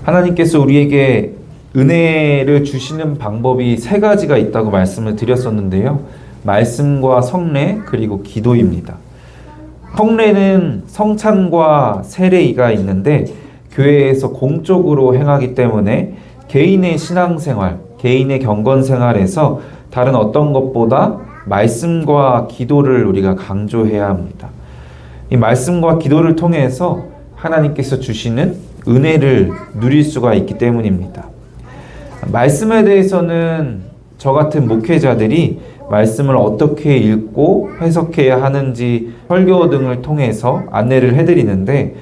하나님께서 우리에게 은혜를 주시는 방법이 세 가지가 있다고 말씀을 드렸었는데요. 말씀과 성례 그리고 기도입니다. 성례는 성찬과 세례가 있는데 교회에서 공적으로 행하기 때문에 개인의 신앙생활, 개인의 경건생활에서 다른 어떤 것보다 말씀과 기도를 우리가 강조해야 합니다. 이 말씀과 기도를 통해서 하나님께서 주시는 은혜를 누릴 수가 있기 때문입니다. 말씀에 대해서는 저 같은 목회자들이 말씀을 어떻게 읽고 해석해야 하는지 설교 등을 통해서 안내를 해드리는데,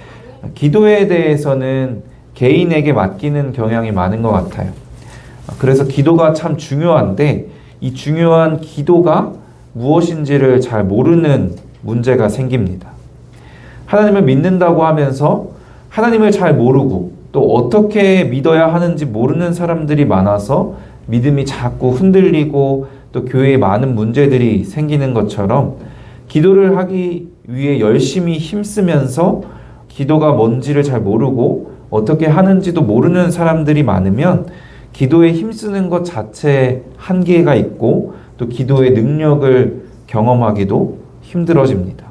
기도에 대해서는 개인에게 맡기는 경향이 많은 것 같아요. 그래서 기도가 참 중요한데 이 중요한 기도가 무엇인지를 잘 모르는 문제가 생깁니다. 하나님을 믿는다고 하면서 하나님을 잘 모르고 또 어떻게 믿어야 하는지 모르는 사람들이 많아서 믿음이 자꾸 흔들리고 또 교회에 많은 문제들이 생기는 것처럼, 기도를 하기 위해 열심히 힘쓰면서 기도가 뭔지를 잘 모르고 어떻게 하는지도 모르는 사람들이 많으면 기도에 힘쓰는 것 자체에 한계가 있고 또 기도의 능력을 경험하기도 힘들어집니다.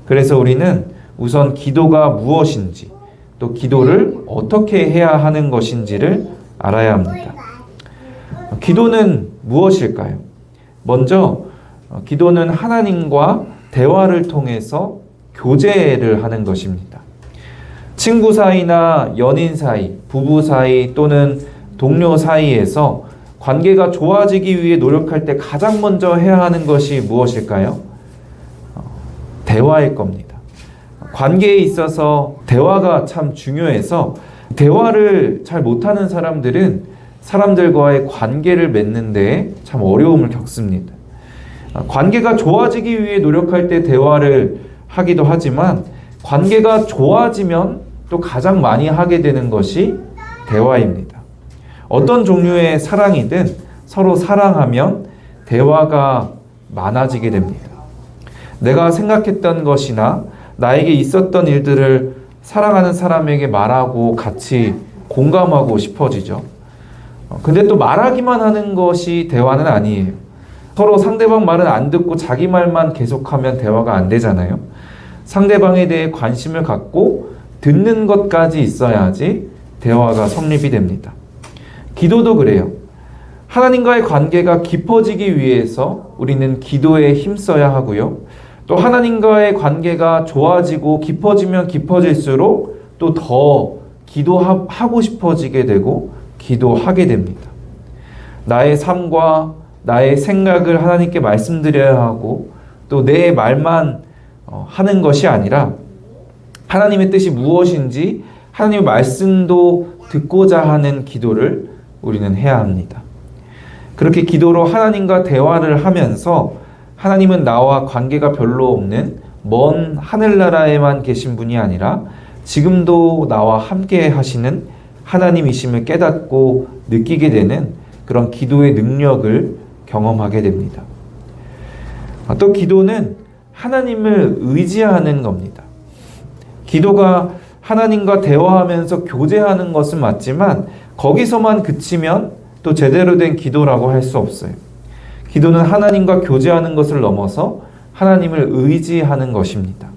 그래서 우리는 우선 기도가 무엇인지 또 기도를 어떻게 해야 하는 것인지를 알아야 합니다. 기도는 무엇일까요? 먼저 기도는 하나님과 대화를 통해서 교제를 하는 것입니다. 친구 사이나 연인 사이, 부부 사이 또는 동료 사이에서 관계가 좋아지기 위해 노력할 때 가장 먼저 해야 하는 것이 무엇일까요? 대화일 겁니다. 관계에 있어서 대화가 참 중요해서 대화를 잘 못하는 사람들은 사람들과의 관계를 맺는 데 참 어려움을 겪습니다. 관계가 좋아지기 위해 노력할 때 대화를 하기도 하지만 관계가 좋아지면 또 가장 많이 하게 되는 것이 대화입니다. 어떤 종류의 사랑이든 서로 사랑하면 대화가 많아지게 됩니다. 내가 생각했던 것이나 나에게 있었던 일들을 사랑하는 사람에게 말하고 같이 공감하고 싶어지죠. 근데 또 말하기만 하는 것이 대화는 아니에요. 서로 상대방 말은 안 듣고 자기 말만 계속하면 대화가 안 되잖아요. 상대방에 대해 관심을 갖고 듣는 것까지 있어야지 대화가 성립이 됩니다. 기도도 그래요. 하나님과의 관계가 깊어지기 위해서 우리는 기도에 힘써야 하고요. 또 하나님과의 관계가 좋아지고 깊어지면 깊어질수록 또 더 기도하고 싶어지게 되고 기도하게 됩니다. 나의 삶과 나의 생각을 하나님께 말씀드려야 하고 또 내 말만 하는 것이 아니라 하나님의 뜻이 무엇인지 하나님의 말씀도 듣고자 하는 기도를 우리는 해야 합니다. 그렇게 기도로 하나님과 대화를 하면서 하나님은 나와 관계가 별로 없는 먼 하늘나라에만 계신 분이 아니라 지금도 나와 함께 하시는 하나님이심을 깨닫고 느끼게 되는 그런 기도의 능력을 경험하게 됩니다. 또 기도는 하나님을 의지하는 겁니다. 기도가 하나님과 대화하면서 교제하는 것은 맞지만 거기서만 그치면 또 제대로 된 기도라고 할 수 없어요. 기도는 하나님과 교제하는 것을 넘어서 하나님을 의지하는 것입니다.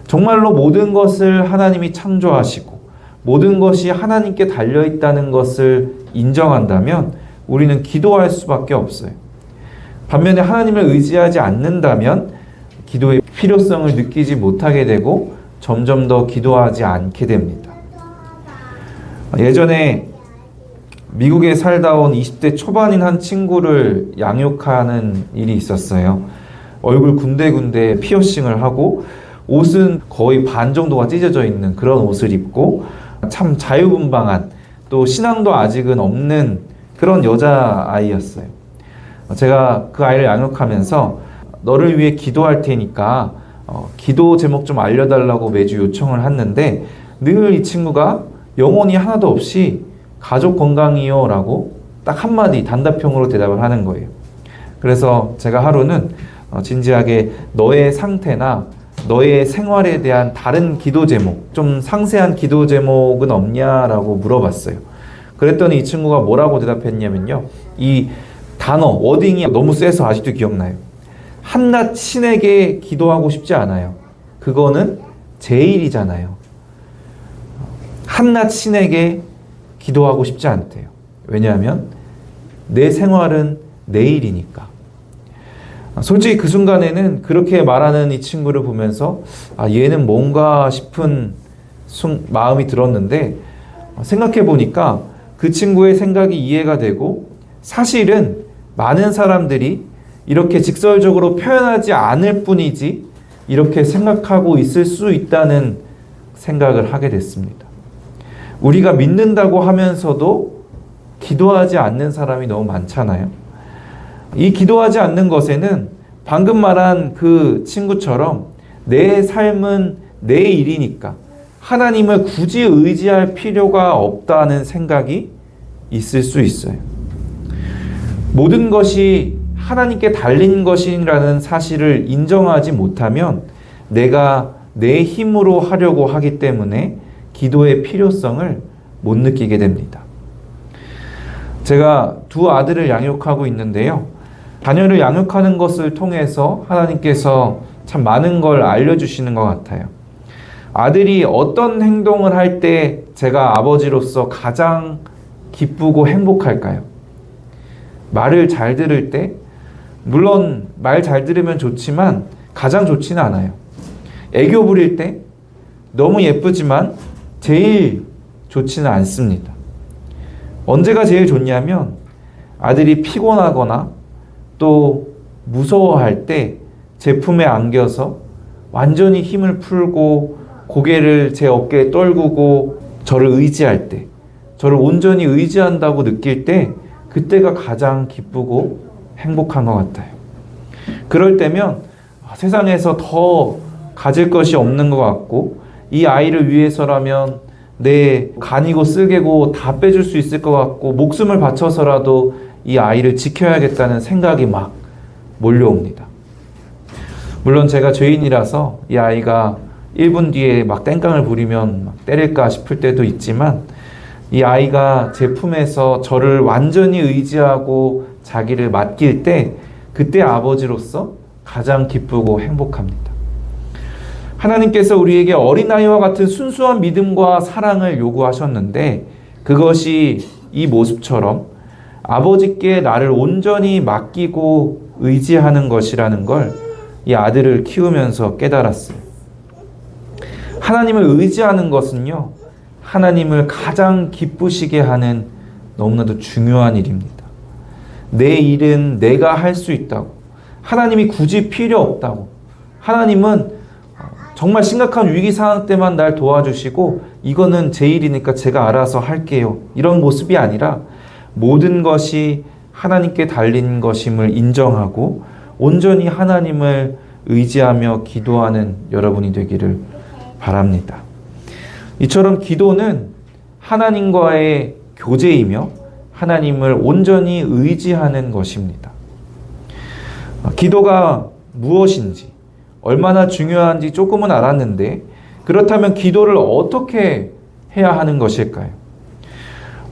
정말로 모든 것을 하나님이 창조하시고 모든 것이 하나님께 달려있다는 것을 인정한다면 우리는 기도할 수밖에 없어요. 반면에 하나님을 의지하지 않는다면 기도의 필요성을 느끼지 못하게 되고 점점 더 기도하지 않게 됩니다. 예전에 미국에 살다 온 20대 초반인 한 친구를 양육하는 일이 있었어요. 얼굴 군데군데 피어싱을 하고 옷은 거의 반 정도가 찢어져 있는 그런 옷을 입고 참 자유분방한, 또 신앙도 아직은 없는 그런 여자아이였어요. 제가 그 아이를 양육하면서 너를 위해 기도할 테니까 기도 제목 좀 알려달라고 매주 요청을 했는데 늘 이 친구가 영혼이 하나도 없이 가족 건강이요 라고 딱 한마디 단답형으로 대답을 하는 거예요. 그래서 제가 하루는 진지하게 너의 상태나 너의 생활에 대한 다른 기도 제목, 좀 상세한 기도 제목은 없냐라고 물어봤어요. 그랬더니 이 친구가 뭐라고 대답했냐면요. 이 단어, 워딩이 너무 세서 아직도 기억나요. 한낱 신에게 기도하고 싶지 않아요. 그거는 제 일이잖아요. 한낱 신에게 기도하고 싶지 않대요. 왜냐하면 내 생활은 내 일이니까. 솔직히 그 순간에는 그렇게 말하는 이 친구를 보면서 얘는 뭔가 싶은 마음이 들었는데, 생각해 보니까 그 친구의 생각이 이해가 되고, 사실은 많은 사람들이 이렇게 직설적으로 표현하지 않을 뿐이지 이렇게 생각하고 있을 수 있다는 생각을 하게 됐습니다. 우리가 믿는다고 하면서도 기도하지 않는 사람이 너무 많잖아요. 이 기도하지 않는 것에는 방금 말한 그 친구처럼 내 삶은 내 일이니까 하나님을 굳이 의지할 필요가 없다는 생각이 있을 수 있어요. 모든 것이 하나님께 달린 것이라는 사실을 인정하지 못하면 내가 내 힘으로 하려고 하기 때문에 기도의 필요성을 못 느끼게 됩니다. 제가 두 아들을 양육하고 있는데요. 자녀를 양육하는 것을 통해서 하나님께서 참 많은 걸 알려주시는 것 같아요. 아들이 어떤 행동을 할 때 제가 아버지로서 가장 기쁘고 행복할까요? 말을 잘 들을 때, 물론 말 잘 들으면 좋지만 가장 좋지는 않아요. 애교 부릴 때 너무 예쁘지만 제일 좋지는 않습니다. 언제가 제일 좋냐면 아들이 피곤하거나 또 무서워할 때 제 품에 안겨서 완전히 힘을 풀고 고개를 제 어깨에 떨구고 저를 의지할 때, 저를 온전히 의지한다고 느낄 때 그때가 가장 기쁘고 행복한 것 같아요. 그럴 때면 세상에서 더 가질 것이 없는 것 같고, 이 아이를 위해서라면 내 간이고 쓸개고 다 빼줄 수 있을 것 같고, 목숨을 바쳐서라도 이 아이를 지켜야겠다는 생각이 막 몰려옵니다. 물론 제가 죄인이라서 이 아이가 1분 뒤에 막 땡깡을 부리면 막 때릴까 싶을 때도 있지만, 이 아이가 제 품에서 저를 완전히 의지하고 자기를 맡길 때 그때 아버지로서 가장 기쁘고 행복합니다. 하나님께서 우리에게 어린아이와 같은 순수한 믿음과 사랑을 요구하셨는데, 그것이 이 모습처럼 아버지께 나를 온전히 맡기고 의지하는 것이라는 걸 이 아들을 키우면서 깨달았어요. 하나님을 의지하는 것은요, 하나님을 가장 기쁘시게 하는 너무나도 중요한 일입니다. 내 일은 내가 할 수 있다고, 하나님이 굳이 필요 없다고, 하나님은 정말 심각한 위기 상황 때만 날 도와주시고 이거는 제 일이니까 제가 알아서 할게요, 이런 모습이 아니라 모든 것이 하나님께 달린 것임을 인정하고 온전히 하나님을 의지하며 기도하는 여러분이 되기를 바랍니다. 이처럼 기도는 하나님과의 교제이며 하나님을 온전히 의지하는 것입니다. 기도가 무엇인지, 얼마나 중요한지 조금은 알았는데, 그렇다면 기도를 어떻게 해야 하는 것일까요?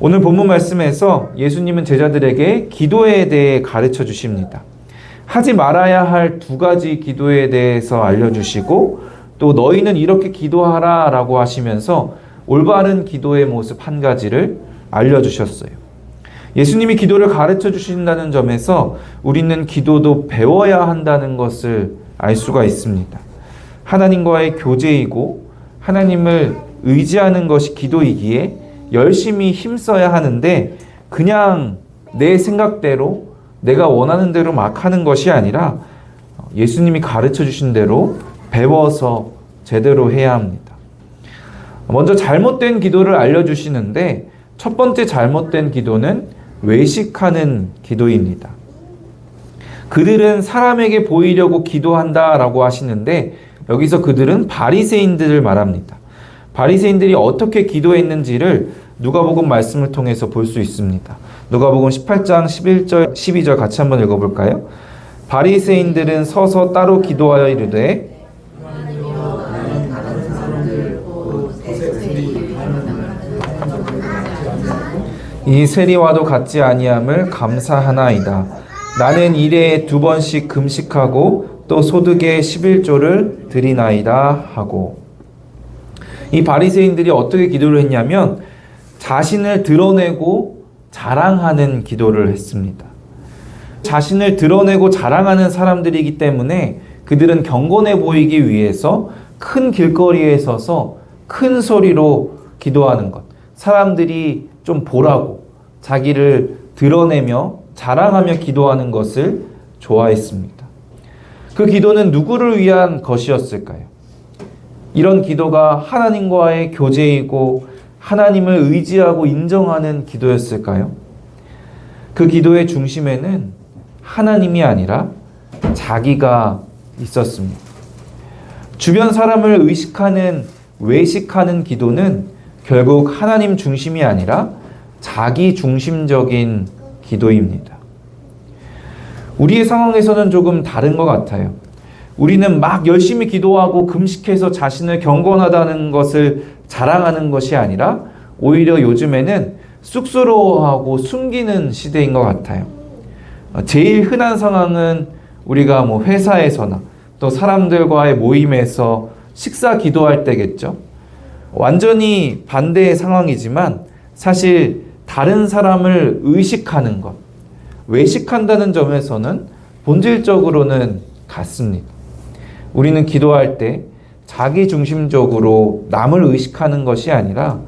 오늘 본문 말씀에서 예수님은 제자들에게 기도에 대해 가르쳐 주십니다. 하지 말아야 할 두 가지 기도에 대해서 알려주시고, 또 너희는 이렇게 기도하라 라고 하시면서 올바른 기도의 모습 한 가지를 알려주셨어요. 예수님이 기도를 가르쳐 주신다는 점에서 우리는 기도도 배워야 한다는 것을 알 수가 있습니다. 하나님과의 교제이고 하나님을 의지하는 것이 기도이기에 열심히 힘써야 하는데, 그냥 내 생각대로 내가 원하는 대로 막 하는 것이 아니라 예수님이 가르쳐 주신 대로 배워서 제대로 해야 합니다. 먼저 잘못된 기도를 알려주시는데, 첫 번째 잘못된 기도는 외식하는 기도입니다. 그들은 사람에게 보이려고 기도한다라고 하시는데, 여기서 그들은 바리새인들을 말합니다. 바리새인들이 어떻게 기도했는지를 누가복음 말씀을 통해서 볼 수 있습니다. 누가복음 18장 11절 12절 같이 한번 읽어볼까요? 바리새인들은 서서 따로 기도하여 이르되 이 세리와도 같지 아니함을 감사하나이다. 나는 일에 2번씩 금식하고 또 소득의 11조를 드리나이다 하고. 이 바리새인들이 어떻게 기도를 했냐면 자신을 드러내고 자랑하는 기도를 했습니다. 자신을 드러내고 자랑하는 사람들이기 때문에 그들은 경건해 보이기 위해서 큰 길거리에 서서 큰 소리로 기도하는 것, 사람들이 좀 보라고 자기를 드러내며 자랑하며 기도하는 것을 좋아했습니다. 그 기도는 누구를 위한 것이었을까요? 이런 기도가 하나님과의 교제이고 하나님을 의지하고 인정하는 기도였을까요? 그 기도의 중심에는 하나님이 아니라 자기가 있었습니다. 주변 사람을 의식하는, 외식하는 기도는 결국 하나님 중심이 아니라 자기 중심적인 기도입니다. 우리의 상황에서는 조금 다른 것 같아요. 우리는 막 열심히 기도하고 금식해서 자신을 경건하다는 것을 자랑하는 것이 아니라 오히려 요즘에는 쑥스러워하고 숨기는 시대인 것 같아요. 제일 흔한 상황은 우리가 회사에서나 또 사람들과의 모임에서 식사 기도할 때겠죠. 완전히 반대의 상황이지만 사실 다른 사람을 의식하는 것, 외식한다는 점에서는 본질적으로는 같습니다. 우리는 기도할 때 자기 중심적으로 남을 의식하는 것이 아니라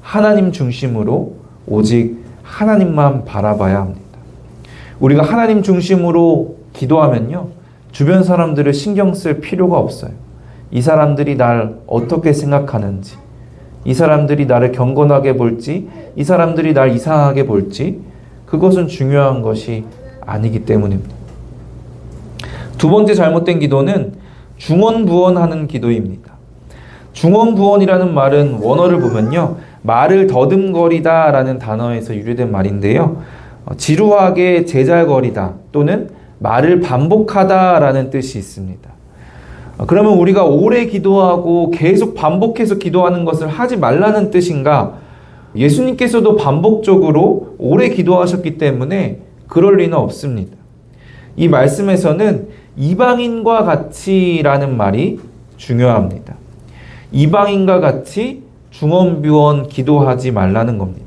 하나님 중심으로 오직 하나님만 바라봐야 합니다. 우리가 하나님 중심으로 기도하면요, 주변 사람들을 신경 쓸 필요가 없어요. 이 사람들이 날 어떻게 생각하는지, 이 사람들이 나를 경건하게 볼지, 이 사람들이 날 이상하게 볼지, 그것은 중요한 것이 아니기 때문입니다. 2번째 잘못된 기도는 중언부언하는 기도입니다. 중언부언이라는 말은 원어를 보면요, 말을 더듬거리다 라는 단어에서 유래된 말인데요, 지루하게 제잘거리다 또는 말을 반복하다 라는 뜻이 있습니다. 그러면 우리가 오래 기도하고 계속 반복해서 기도하는 것을 하지 말라는 뜻인가? 예수님께서도 반복적으로 오래 기도하셨기 때문에 그럴 리는 없습니다. 이 말씀에서는 이방인과 같이라는 말이 중요합니다. 이방인과 같이 중언부언 기도하지 말라는 겁니다.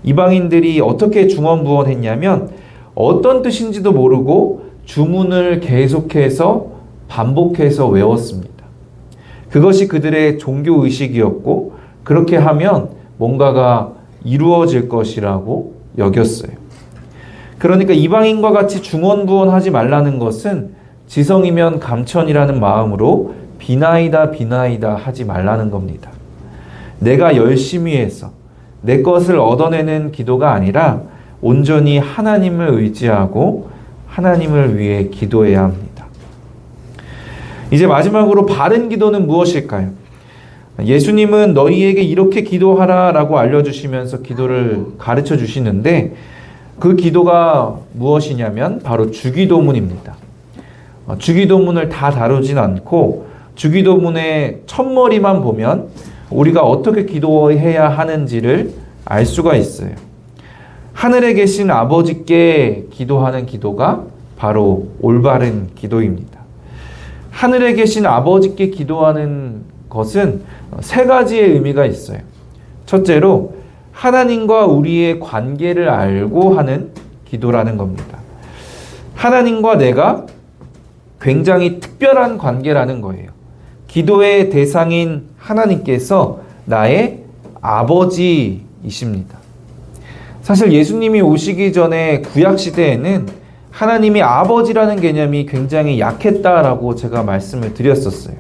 이방인들이 어떻게 중언부언했냐면 어떤 뜻인지도 모르고 주문을 계속해서 반복해서 외웠습니다. 그것이 그들의 종교의식이었고 그렇게 하면 뭔가가 이루어질 것이라고 여겼어요. 그러니까 이방인과 같이 중언부언하지 말라는 것은 지성이면 감천이라는 마음으로 비나이다 비나이다 하지 말라는 겁니다. 내가 열심히 해서 내 것을 얻어내는 기도가 아니라 온전히 하나님을 의지하고 하나님을 위해 기도해야 합니다. 이제 마지막으로 바른 기도는 무엇일까요? 예수님은 너희에게 이렇게 기도하라 라고 알려주시면서 기도를 가르쳐 주시는데 그 기도가 무엇이냐면 바로 주기도문입니다. 주기도문을 다 다루진 않고 주기도문의 첫머리만 보면 우리가 어떻게 기도해야 하는지를 알 수가 있어요. 하늘에 계신 아버지께 기도하는 기도가 바로 올바른 기도입니다. 하늘에 계신 아버지께 기도하는 것은 3가지의 의미가 있어요. 첫째로 하나님과 우리의 관계를 알고 하는 기도라는 겁니다. 하나님과 내가 굉장히 특별한 관계라는 거예요. 기도의 대상인 하나님께서 나의 아버지이십니다. 사실 예수님이 오시기 전에 구약시대에는 하나님이 아버지라는 개념이 굉장히 약했다라고 제가 말씀을 드렸었어요.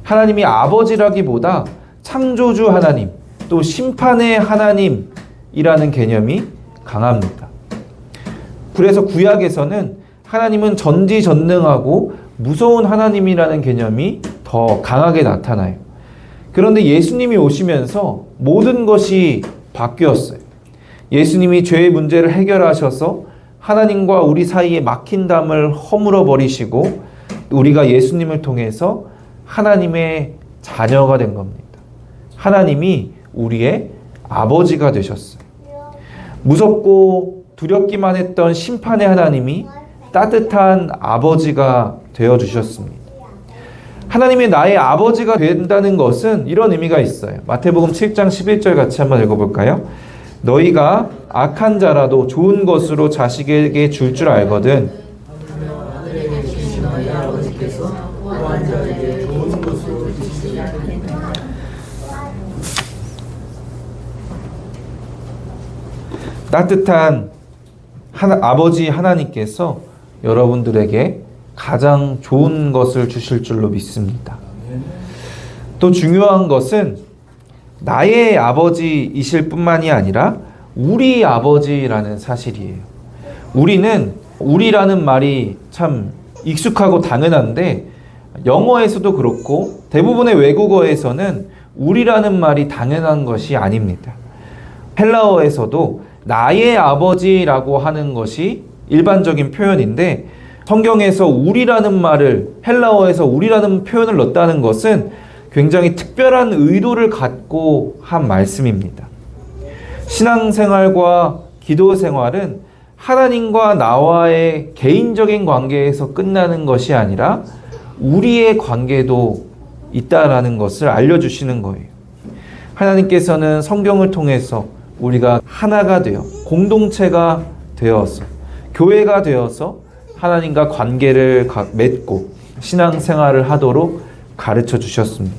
하나님이 아버지라기보다 창조주 하나님, 또 심판의 하나님이라는 개념이 강합니다. 그래서 구약에서는 하나님은 전지전능하고 무서운 하나님이라는 개념이 더 강하게 나타나요. 그런데 예수님이 오시면서 모든 것이 바뀌었어요. 예수님이 죄의 문제를 해결하셔서 하나님과 우리 사이에 막힌 담을 허물어 버리시고 우리가 예수님을 통해서 하나님의 자녀가 된 겁니다. 하나님이 우리의 아버지가 되셨어요. 무섭고 두렵기만 했던 심판의 하나님이 따뜻한 아버지가 되어주셨습니다. 하나님이 나의 아버지가 된다는 것은 이런 의미가 있어요. 마태복음 7장 11절 같이 한번 읽어볼까요? 너희가 악한 자라도 좋은 것으로 자식에게 줄 줄 알거든 따뜻한 아버지 하나님께서 여러분들에게 가장 좋은 것을 주실 줄로 믿습니다. 또 중요한 것은 나의 아버지이실 뿐만이 아니라 우리 아버지라는 사실이에요. 우리라는 말이 참 익숙하고 당연한데 영어에서도 그렇고 대부분의 외국어에서는 우리라는 말이 당연한 것이 아닙니다. 헬라어에서도 나의 아버지라고 하는 것이 일반적인 표현인데 성경에서 우리라는 말을 헬라어에서 우리라는 표현을 넣었다는 것은 굉장히 특별한 의도를 갖고 한 말씀입니다. 신앙생활과 기도생활은 하나님과 나와의 개인적인 관계에서 끝나는 것이 아니라 우리의 관계도 있다라는 것을 알려주시는 거예요. 하나님께서는 성경을 통해서 우리가 하나가 되어 공동체가 되어서 교회가 되어서 하나님과 관계를 맺고 신앙생활을 하도록 가르쳐 주셨습니다.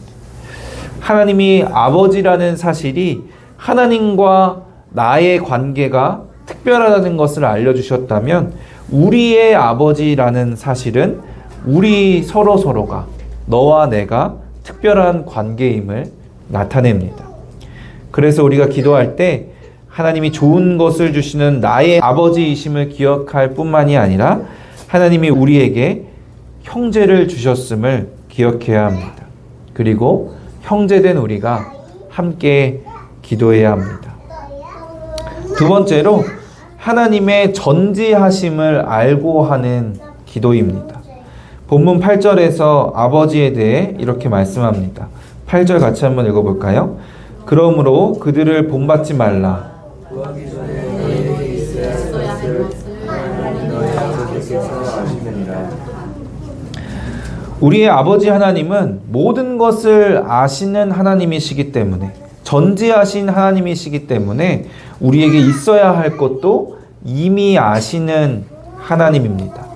하나님이 아버지라는 사실이 하나님과 나의 관계가 특별하다는 것을 알려주셨다면 우리의 아버지라는 사실은 우리 서로가 너와 내가 특별한 관계임을 나타냅니다. 그래서 우리가 기도할 때 하나님이 좋은 것을 주시는 나의 아버지이심을 기억할 뿐만이 아니라 하나님이 우리에게 형제를 주셨음을 기억해야 합니다. 그리고 형제된 우리가 함께 기도해야 합니다. 두 번째로 하나님의 전지하심을 알고 하는 기도입니다. 본문 8절에서 아버지에 대해 이렇게 말씀합니다. 8절 같이 한번 읽어볼까요? 그러므로 그들을 본받지 말라. 구하기 전에 너희에게 있어야 할 것을 너희 아버지께서 아시느니라. 우리의 아버지 하나님은 모든 것을 아시는 하나님이시기 때문에 전지하신 하나님이시기 때문에 우리에게 있어야 할 것도 이미 아시는 하나님입니다.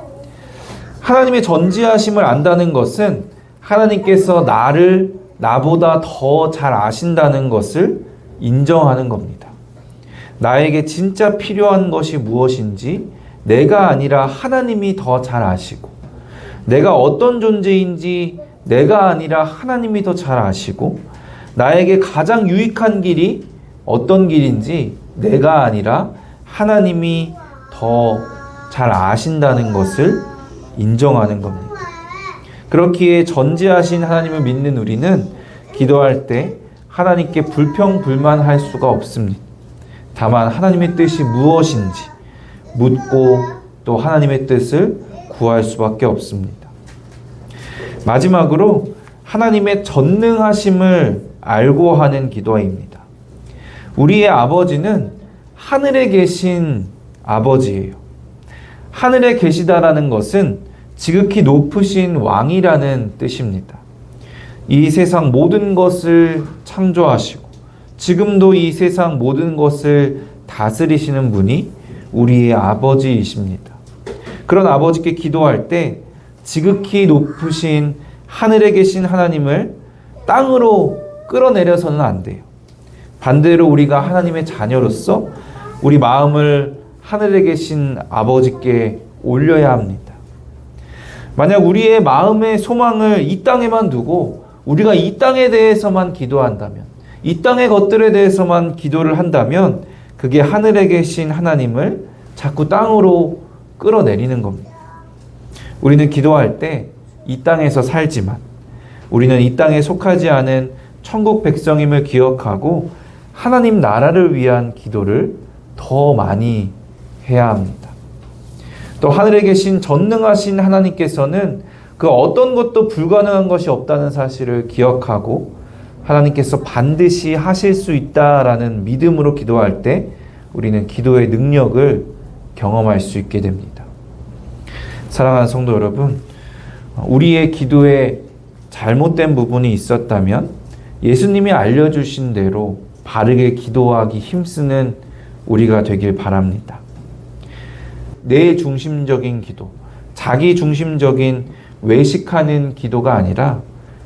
하나님의 전지하심을 안다는 것은 하나님께서 나보다 더 잘 아신다는 것을 인정하는 겁니다. 나에게 진짜 필요한 것이 무엇인지 내가 아니라 하나님이 더 잘 아시고 내가 어떤 존재인지 내가 아니라 하나님이 더 잘 아시고 나에게 가장 유익한 길이 어떤 길인지 내가 아니라 하나님이 더 잘 아신다는 것을 인정하는 겁니다. 그렇기에 전지하신 하나님을 믿는 우리는 기도할 때 하나님께 불평불만할 수가 없습니다. 다만 하나님의 뜻이 무엇인지 묻고 또 하나님의 뜻을 구할 수밖에 없습니다. 마지막으로 하나님의 전능하심을 알고 하는 기도입니다. 우리의 아버지는 하늘에 계신 아버지예요. 하늘에 계시다라는 것은 지극히 높으신 왕이라는 뜻입니다. 이 세상 모든 것을 창조하시고 지금도 이 세상 모든 것을 다스리시는 분이 우리의 아버지이십니다. 그런 아버지께 기도할 때 지극히 높으신 하늘에 계신 하나님을 땅으로 끌어내려서는 안 돼요. 반대로 우리가 하나님의 자녀로서 우리 마음을 하늘에 계신 아버지께 올려야 합니다. 만약 우리의 마음의 소망을 이 땅에만 두고 우리가 이 땅에 대해서만 기도한다면, 이 땅의 것들에 대해서만 기도를 한다면 그게 하늘에 계신 하나님을 자꾸 땅으로 끌어내리는 겁니다. 우리는 기도할 때 이 땅에서 살지만 우리는 이 땅에 속하지 않은 천국 백성임을 기억하고 하나님 나라를 위한 기도를 더 많이 해야 합니다. 또 하늘에 계신 전능하신 하나님께서는 그 어떤 것도 불가능한 것이 없다는 사실을 기억하고 하나님께서 반드시 하실 수 있다라는 믿음으로 기도할 때 우리는 기도의 능력을 경험할 수 있게 됩니다. 사랑하는 성도 여러분, 우리의 기도에 잘못된 부분이 있었다면 예수님이 알려주신 대로 바르게 기도하기 힘쓰는 우리가 되길 바랍니다. 내 중심적인 기도, 자기 중심적인 외식하는 기도가 아니라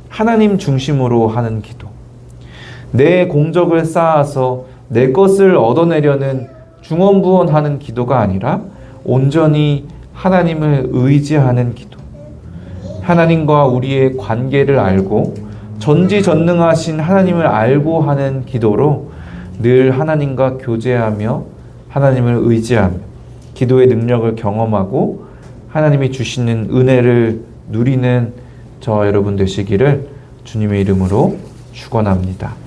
하나님 중심으로 하는 기도, 내 공적을 쌓아서 내 것을 얻어내려는 중언부언하는 기도가 아니라 온전히 하나님을 의지하는 기도, 하나님과 우리의 관계를 알고 전지전능하신 하나님을 알고 하는 기도로 늘 하나님과 교제하며 하나님을 의지하며 기도의 능력을 경험하고 하나님이 주시는 은혜를 누리는 저와 여러분 되시기를 주님의 이름으로 축원합니다.